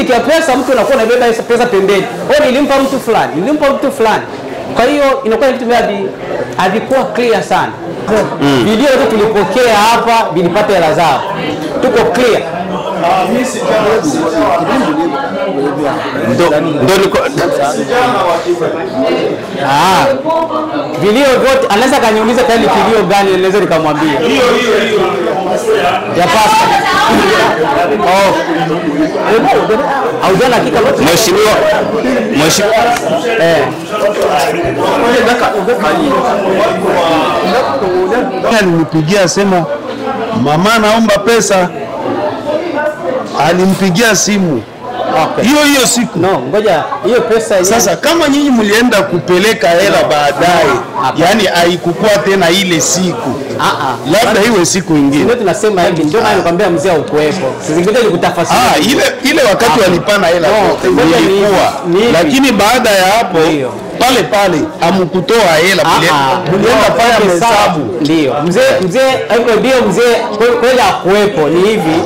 kitu ya pesa, mtu anakuwa anabeba pesa pembeni. Nilimpa mtu fulani. Kwa hiyo inakuwa vitu vingi havikuwa clear sana. Video zote tulipokea hapa vilipata hela zao. Tuko clear. Video vote anaweza kaniuliza kali video gani naweza nikamwambia. Hiyo. Ya pasta. Au jana hakika mheshimiwa. Alinipigia sema mama naomba pesa. Alimpigia simu. Hiyo siku. No, ngoja hiyo pesa sasa kama nyinyi mlienda kupeleka hela baadaye, yani haikukua tena ile siku. Labda iwe siku nyingine. Ndio tunasema hivi, ndio nayo nikwambia mzee ukwepo. Sizingine nikutafasiri. Ile wakati walipana hela ilikuwa. Lakini baada ya hapo pale amkutoa hela mlienda fanya hesabu. Ndio. Mzee kweli akuepo ni hivi.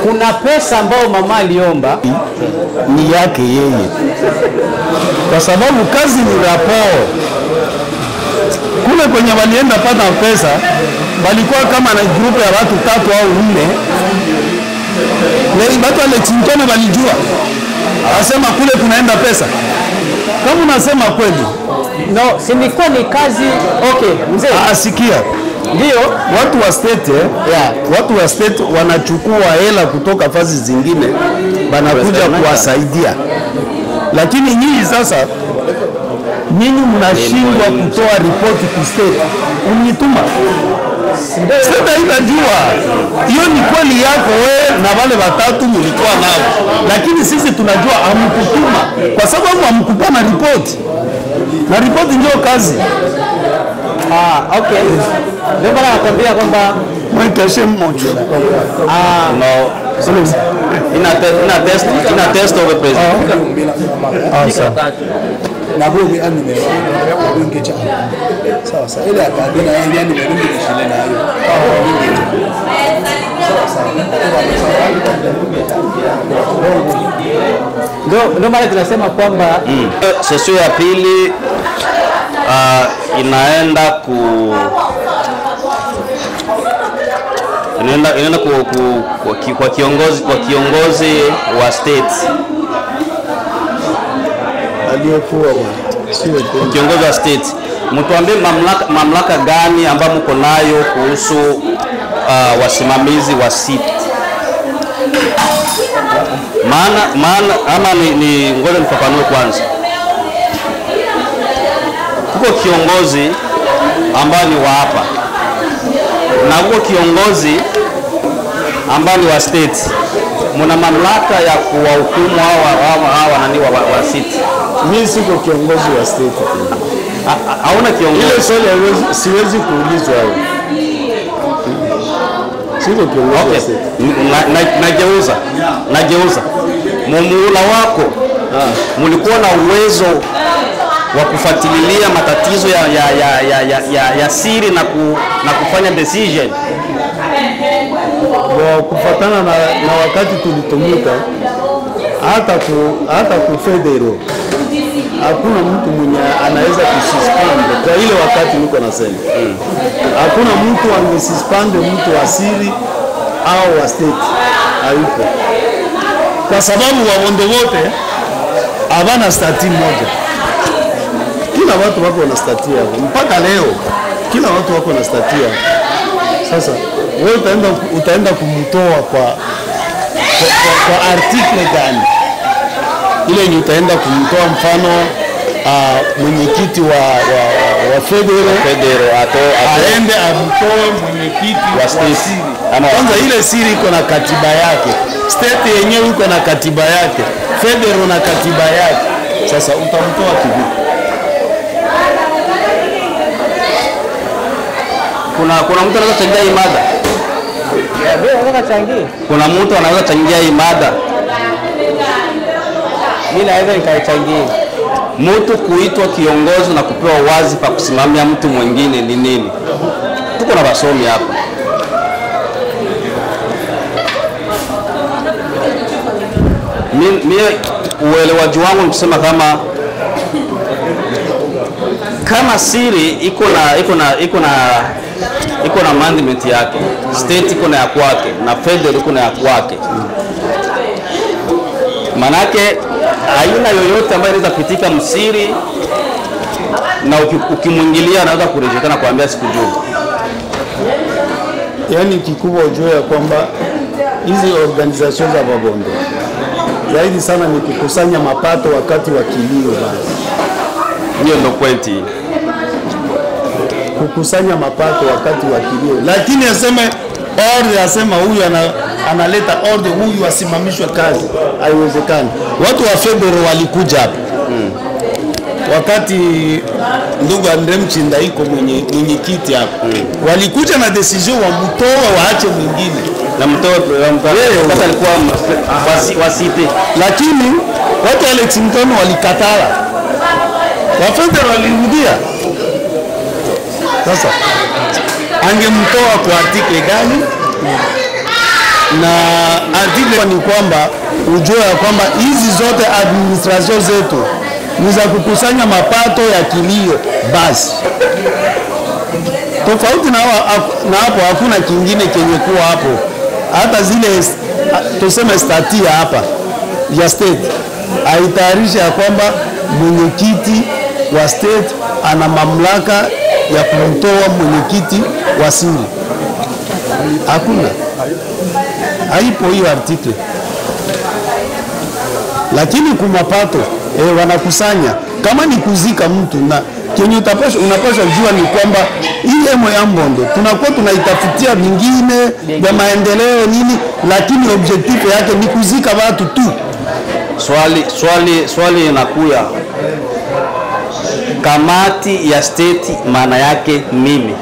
Kuna pesa ambayo mama aliomba ni yake yeye. Kwa sababu kazi ni raporo. Kule kwenye walienda pata pesa, walikuwa kama na grupu ya watu 3 au 4. Na watu wale chintone walijua. Anasema kule kunaenda pesa. Kama unasema kweli. No, si nilikuwa ni kazi. Okay, mzee. Asikia. Ndio watu wa state wanachukua hela kutoka fazi zingine banakuja kuwasaidia, lakini nyinyi sasa mnashindwa kutoa ripoti ku state. Unituma sasa inajua hiyo ni kweli yako wewe na wale watatu mlikuwa nao, lakini sisi tunajua hamkutuma kwa sababu hamkupana ripoti, na ripoti ndio kazi. Okay. Ndio bana nakwambia kwamba mwitashe mmoja. No. Ina test of the president. Sawa. Na bobi anime wingi cha. Sawa. Ile akadina yani nimeringi shule na hiyo. Ndio maana tunasema kwamba sesio ya pili inaenda kwa kiongozi wa state aliyekuwa kiongozi wa state. Mtuambie mamlaka gani ambayo mko nayo kuhusu wasimamizi wa SIP? Maana ama ni ngoja nifafanue kwanza. Kuko kiongozi ambaye ni wa hapa na kuko kiongozi ambaye ni wa state. Mna mamlaka ya kuwahukumu hawa nani wa city. Mimi siko kiongozi wa state. Hauna kiongozi. Ile swali siwezi kuulizwa hapo. Siko kiongozi wa state. Nageuza. Muhula wako mlikuwa na uwezo wa kufuatilia matatizo ya siri na kufanya decision. Kwa kufuatana na wakati tulitumika hata ku federal hakuna mtu mwenye anaweza kususpend kwa ile wakati niko nasema. Hakuna mtu angesuspend mtu wa siri au wa state. Hayupo. Kwa sababu wabondo wote habana stati moja. Kila watu wako na stati yao. Mpaka leo kila watu wako na stati yao. Sasa wewe utaenda kumtoa kwa article gani? Ile ni utaenda kumtoa mfano mwenyekiti wa federal aende amtoe mwenyekiti wa siri. Kwanza ile siri iko na katiba yake. State yenyewe iko na katiba yake. Federal na katiba yake. Sasa utamtoa kivipi? Kuna mtu anaweza changia hii mada? Kuna mtu anaweza changia hii mada? Mimi naweza nikaichangia. Mtu kuitwa kiongozi na kupewa wazi pa kusimamia mtu mwingine ni nini? Tuko na wasomi hapa. mimi uelewaji wangu nikusema kama siri iko na mandate yake, state iko na ya kwake na federal iko na ya kwake. Manake aina yoyote ambayo inaweza kupitika msiri na ukimwingilia anaweza kurejekana kuambia sikujua. Yaani kikubwa ujue ya kwamba hizi organization za Babondo zaidi sana ni kukusanya mapato wakati wa kilio. Basi hiyo ndio pointi, kukusanya mapato wakati wa kilio, lakini asema huyu analeta order, huyu asimamishwe kazi, haiwezekani. Watu wa federal walikuja hapa wakati ndugu Andre Mchinda iko mwenyekiti hapa, walikuja na decision wa mtoa waache mwingine na mtoa sasa alikuwa wasite, lakini watu wa Lexington walikatala, wa federal walirudia. Sasa angemtoa kwa article gani? Na article ni kwamba ujue ya kwamba hizi zote administration zetu ni za kukusanya mapato ya kilio basi. Tofauti na hapo hakuna kingine kenye kuwa hapo. Hata zile tuseme statia hapa ya state haitayarishi ya kwamba mwenyekiti wa state ana mamlaka ya kumtoa mwenyekiti wa siri. Hakuna, haipo hiyo article. Lakini kumapato wanakusanya kama ni kuzika mtu, na kenye unapaswa jua ni kwamba hii emo ya Mbondo tunakuwa tunaitafutia vingine vya maendeleo nini, lakini objective yake ni kuzika watu tu. Swali inakuya, kamati ya state maana yake nini?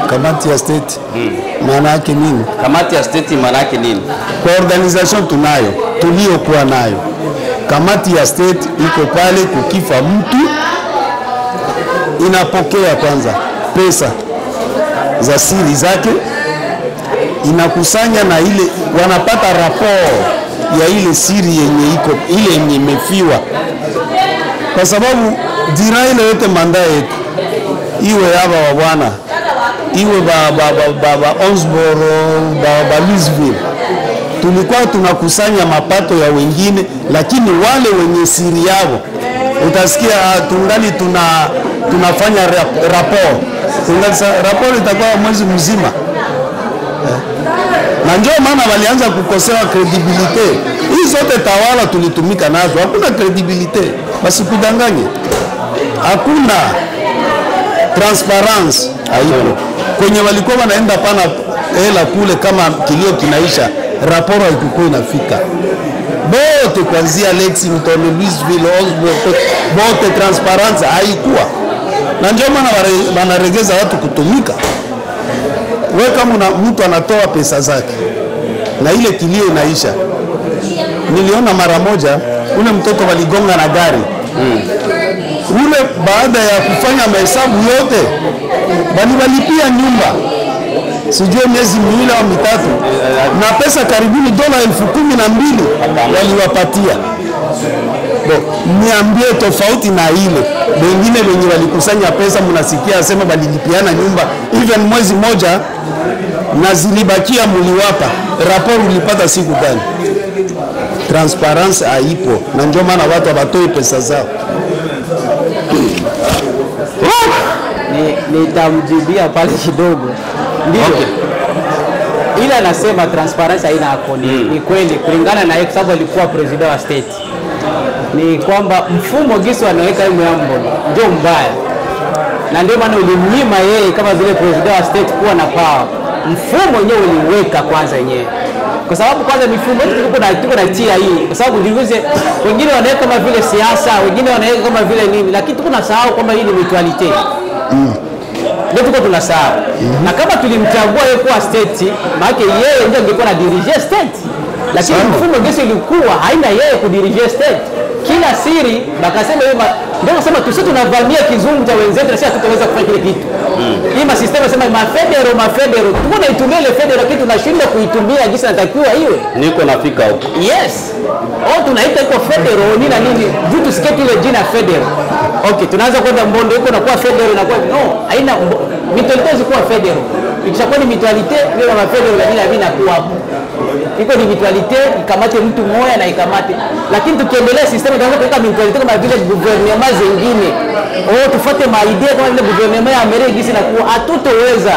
Kamati ya state maana yake nini? Kamati ya state maana yake nini? Kwa organization tuliokuwa nayo, kamati ya state iko pale, kukifa mtu inapokea kwanza pesa za siri zake, inakusanya na ile wanapata rapport ya ile siri yenye iko ile yenye imefiwa, kwa sababu dira ile yote manda yetu iwe hapa wa bwana, iwe baba Onsboro, baba Louisville, tulikuwa tunakusanya mapato ya wengine, lakini wale wenye siri yao utasikia tungali tunafanya rapport. Rapport itakuwa mwezi mzima. Na ndio maana walianza kukosewa credibility. Hizi zote tawala tulitumika nazo, hakuna credibility. Basi kudanganye. Hakuna transparency haiko. Kwenye walikuwa wanaenda pana hela kule, kama kilio kinaisha, rapport haikuwa inafika. Bote kuanzia Lexington, Louisville, bote transparency haikuwa. Na ndio maana wanaregeza watu kutumika. Wewe kama mtu anatoa pesa zake na ile kilio inaisha. Niliona mara moja ule mtoto waligonga na gari. Ule baada ya kufanya mahesabu yote walipia nyumba, sijui miezi miwili au mitatu, na pesa karibuni dola 12,000 waliwapatia. Niambie tofauti na ile wengine wenye walikusanya pesa, mnasikia asema walilipiana nyumba even mwezi moja na zilibakia muliwapa, rapport ulipata siku gani? Transparency haipo, na ndio maana watu hawatoi pesa zao. Nitamjibia pale kidogo. Ndio. Okay. Ila nasema transparency haina hakoni. Ni kweli kulingana na yeye, kwa sababu alikuwa president wa state. Ni kwamba mfumo gisi wanaweka hiyo mambo ndio mbaya. Na ndio maana ulimnyima yeye kama vile president wa state kuwa na power. Mfumo wenyewe uliweka kwanza yenyewe. Kwa sababu kwanza mifumo yetu tuko na tia hii, kwa sababu niliuze wengine wanaweka kama vile siasa, wengine wanaweka kama vile nini, lakini tuko nasahau kwamba hii ni mutuality. Ndio tuko tunasahau. Na kama tulimchagua yeye kuwa state, maana yeye ndio angekuwa na dirige state. Lakini mfumo gesi ilikuwa haina yeye kudirige state. kila siri bakasema hivi, ndio nasema tusi tunavamia kizungu cha wenzetu na sisi hatutaweza kufanya kile kitu. Hii ma system nasema mafedero tuko na itumia ile federo kitu tunashinda kuitumia jinsi natakiwa iwe. Niko nafika huko. Yes. Tunaita iko federo nini na nini vitu siketi ile jina federo. Okay, tunaanza kwenda Mbondo iko na kuwa federo na kuwa no, haina mutualite zikuwa federo. Ikishakuwa ni mutualite ile na federo na nini havina kuwa hapo. Iko ni mutualite ikamate mtu mmoja na ikamate. Lakini tukiendelea system tunaanza kuweka mutualite kama vile gouvernement zingine. Tufuate maidea kama vile gouvernement ya Amerika na kuwa hatutoweza.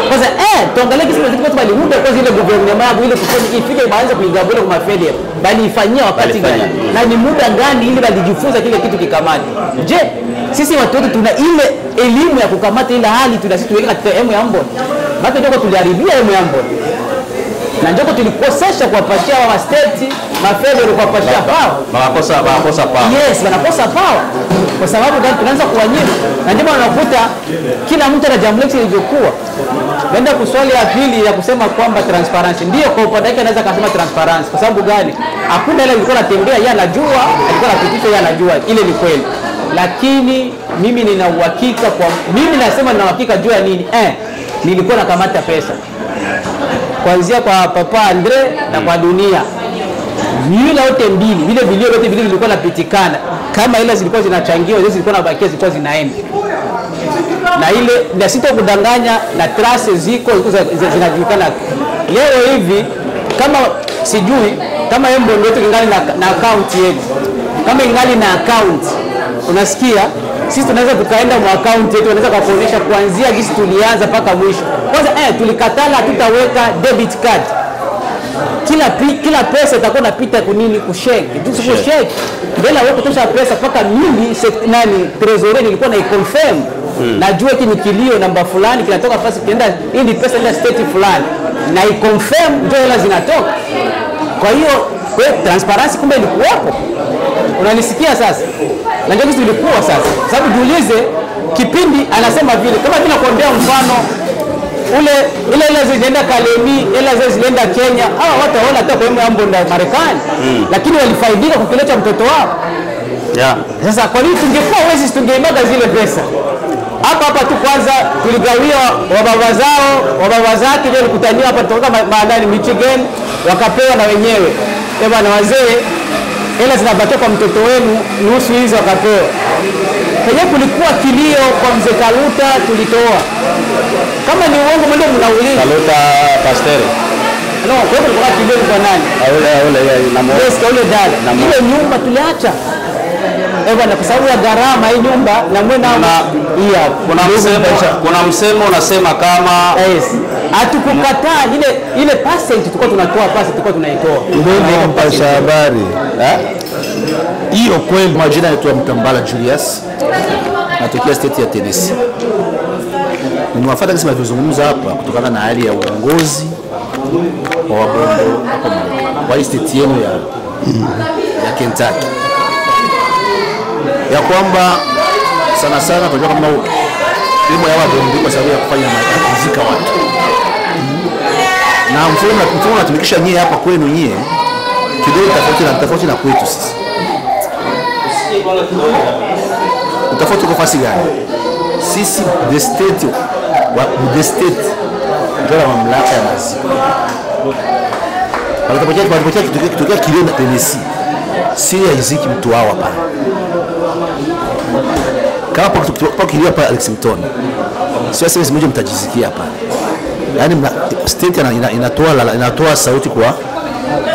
Kwanza tuangalie kisi kitu kwa limuda kwa zile gouvernement hapo ile kufanya ifike baanze kuigabula kwa federo. Bali ifanyia wakati gani? Na ni muda gani ili walijifunza kile kitu kikamate. Je, sisi watu wetu tuna ile elimu ya kukamata ile hali tunasisi tuweke katika emu ya Mboni. Bado ndio tuliharibia emu ya Mboni. Na ndio tulikosesha kuwapashia wa state mafedero kuwapashia power. Wanakosa power. Yes, wanakosa power. Kwa sababu gani tunaanza kuwanyima? Na ndio unakuta kila mtu ana jambo lake lilivyokuwa. Nenda kuswali ya pili ya kusema kwamba transparency. Ndio kwa upande wake anaweza kusema transparency. Kwa sababu gani? Hakuna ile ilikuwa natembea yeye anajua, alikuwa anapitisha yeye anajua. Ile ni kweli. Lakini mimi nina uhakika mimi nasema nina uhakika juu ya nini? Nilikuwa nakamata pesa. Kuanzia kwa Papa Andre na kwa Dunia. Vile yote mbili, vile vilio yote mbili vilikuwa napitikana. Kama ile zilikuwa zinachangiwa, hizo zilikuwa nabakia zilikuwa zinaenda. Na ile ndio sitokudanganya na trace ziko zinajulikana. Leo hivi kama sijui kama Mbondo yetu ingali na account yetu. Kama ingali na account, unasikia? Sisi tunaweza tukaenda mu account yetu, tunaweza kukuonyesha kuanzia jinsi tulianza mpaka mwisho. Kwanza tulikatala tutaweka debit card. Kila pesa itakuwa napita kunini kushake. Tusiposhake bila wewe kutosha pesa mpaka mimi treasury nilikuwa na confirm. Najua hiki ni kilio namba fulani kinatoka pasi kienda hii pesa ile state fulani. Na confirm ndio hela zinatoka. Kwa hiyo transparency kumbe ilikuwapo. Unanisikia sasa? Na ndio kitu ilikuwa sasa. Sababu jiulize kipindi anasema vile kama vile kuambia mfano ile zilienda Kalemi, ile zilienda Kenya, hawa watu waona hata kwa mambo ya Marekani. Lakini walifaidika kukileta mtoto wao. Sasa kwa nini tungekuwa wezi tungeimaga zile pesa? Hapa tu kwanza tuligawia wababa zake ndio walikutania hapa kutoka maandani Michigan wakapewa na wenyewe. Bwana wazee hela zinabakia kwa mtoto wenu nusu hizo wakapewa. Kwenye kulikuwa kilio kwa mzee Kaluta tulitoa. Kama ni uongo mwenyewe mnauliza. Kaluta Pastere. No, kwa hiyo kulikuwa kilio kwa nani? Na Yes, kwa yule dada. Ile nyumba tuliacha. Bwana kwa sababu ya gharama hii nyumba na mwena kuna msemo unasema kama hatukukataa ile percent tulikuwa tunatoa pesa tulikuwa tunaitoa. Ndio mpasha habari. Hiyo kweli majina yetu Mtambala Julius. Natokea state ya Tennessee. Nimewafuata kama tulivyozungumza hapa kutokana na hali ya uongozi wa Wabondo hapa Marekani. Kwa state yenu ya Kentucky. Ya kwamba sana tunajua kama elimu ya Wabondo kwa sababu ya kufanya kuzika watu. Na mfumo unatumikisha nyie hapa kwenu nyie kidogo tofauti na kwetu sisi. Utafauti kwa fasi gani? Sisi the state ndio la mamlaka ya maziko. Walipotea kitokea kilio na Tennessee. Si ya iziki mtu wao hapa. Kama kwa kilio hapa Lexington. Sio sasa mmoja mtajizikia hapa. Yaani state inatoa sauti kwa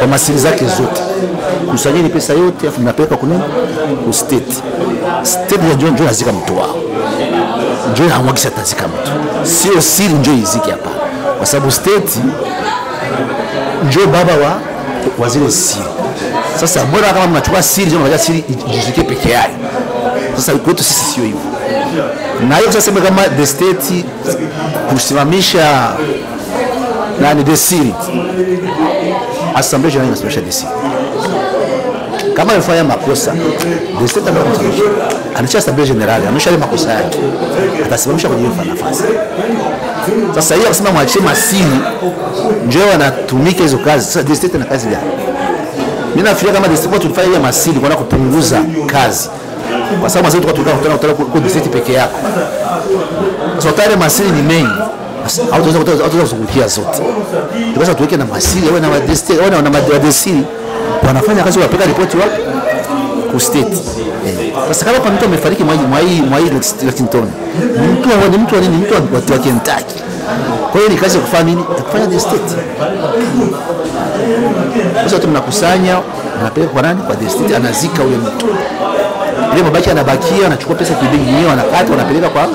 masiri zake zote. Kusanyeni pesa yote afu mnapeleka kunini? Ku state. State ndio nazika mtu wao. Ndio hamwagisha tazika mtu. Sio siri ndio iziki hapa. Kwa sababu state ndio baba wa zile siri. Sasa bora kama mnachukua siri ndio mnaja siri ijizike peke yake. Sasa kwetu sisi sio hivyo. Na hiyo sasa kama the state kusimamisha the siri. Assembly General inasimamisha the siri. Kama alifanya makosa, the state anakusimamisha. Anacha Assembly General, amesha ile makosa yake. Atasimamisha kwenye hiyo nafasi. Sasa hiyo akisema mwachie masiri ndio anatumika hizo kazi. Sasa the state ina kazi gani? Mimi nafikiria kama district tulifanya ile masili kwa kupunguza kazi. Kwa sababu masili tukakutana kwa district peke yako. Sasa tayari masili ni mengi. Au tunaweza kuzungukia zote. Tunaweza tuweke na masili au na district au na madesili wanafanya kazi wapeka ripoti wapi? Ku state. Sasa kama kwa mtu amefariki mwa hii Lexington. Mtu wa Kentucky. Kwa hiyo ni kazi ya kufanya nini? Ya kufanya the state. Sasa tunakusanya, anapeleka kwa nani? Kwa the state, anazika ule mtu. Ile mabaki anabakia, anachukua pesa kibingi yao, anakata, wanapeleka kwa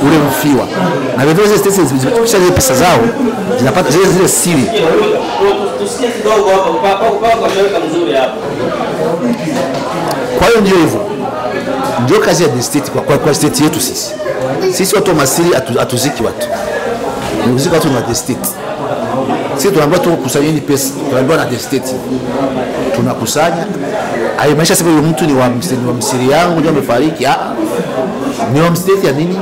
ule mfiwa. Na vile vile state zikisha zile pesa zao, zinapata zile siri. Tusikie kidogo hapa kwa shirika mzuri hapa. Kwa hiyo ndio hivyo. Ndio kazi ya the state kwa state yetu sisi. Sisi watu wa masiri atuziki watu. Muziki watu na the state. Sisi tunaambiwa tu kusanyeni pesa, tunaambiwa na the state. Tunakusanya. Haimaisha sema yule mtu ni wa msiri yangu ndio amefariki. Ni wa state ya nini?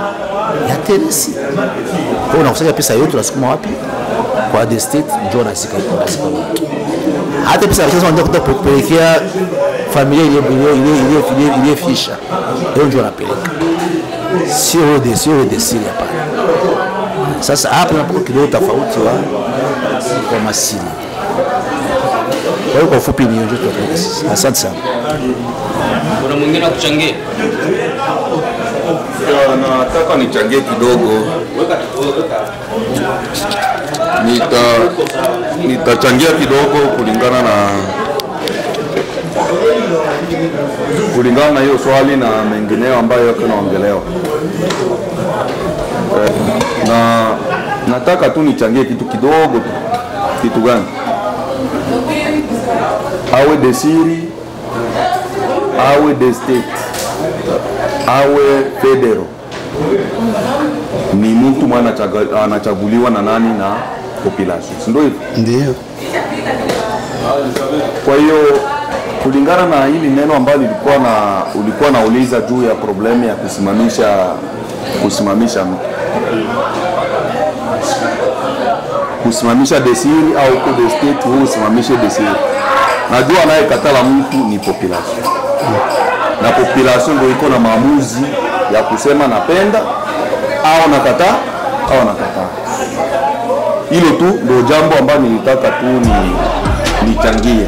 Ya Tennessee. Kwa hiyo unakusanya pesa yote tunasukuma wapi? Kwa the state ndio nasika. Hata pesa hizo ndio kupelekea familia ile fisha. Hiyo ndio anapeleka. Sio de siri hapa. Sasa hapa tunapokuwa kidogo tofauti wa masili. Kwa hiyo kwa ufupi ni hiyo tu. Asante sana. Kuna mwingine kuchangia? Nataka nichangie kidogo. Nitachangia kidogo kulingana na hiyo swali na mengineyo ambayo yako naongelewa. Na nataka tu nichangie kitu kidogo. Kitu gani? Awe de siri, awe de state, awe federal, ni mtu mwana anachaguliwa na nani? Na population, ndio hivyo? Ndio. Kwa hiyo kulingana na hili neno ambalo ulikuwa nauliza juu ya problemu ya kusimamisha desiri au ku the state huu usimamishe desiri. Najua anayekatala mtu ni population. Na population ndio iko na maamuzi ya kusema napenda au nakataa au nakataa. Hilo tu ndio jambo ambalo nilitaka tu nichangie.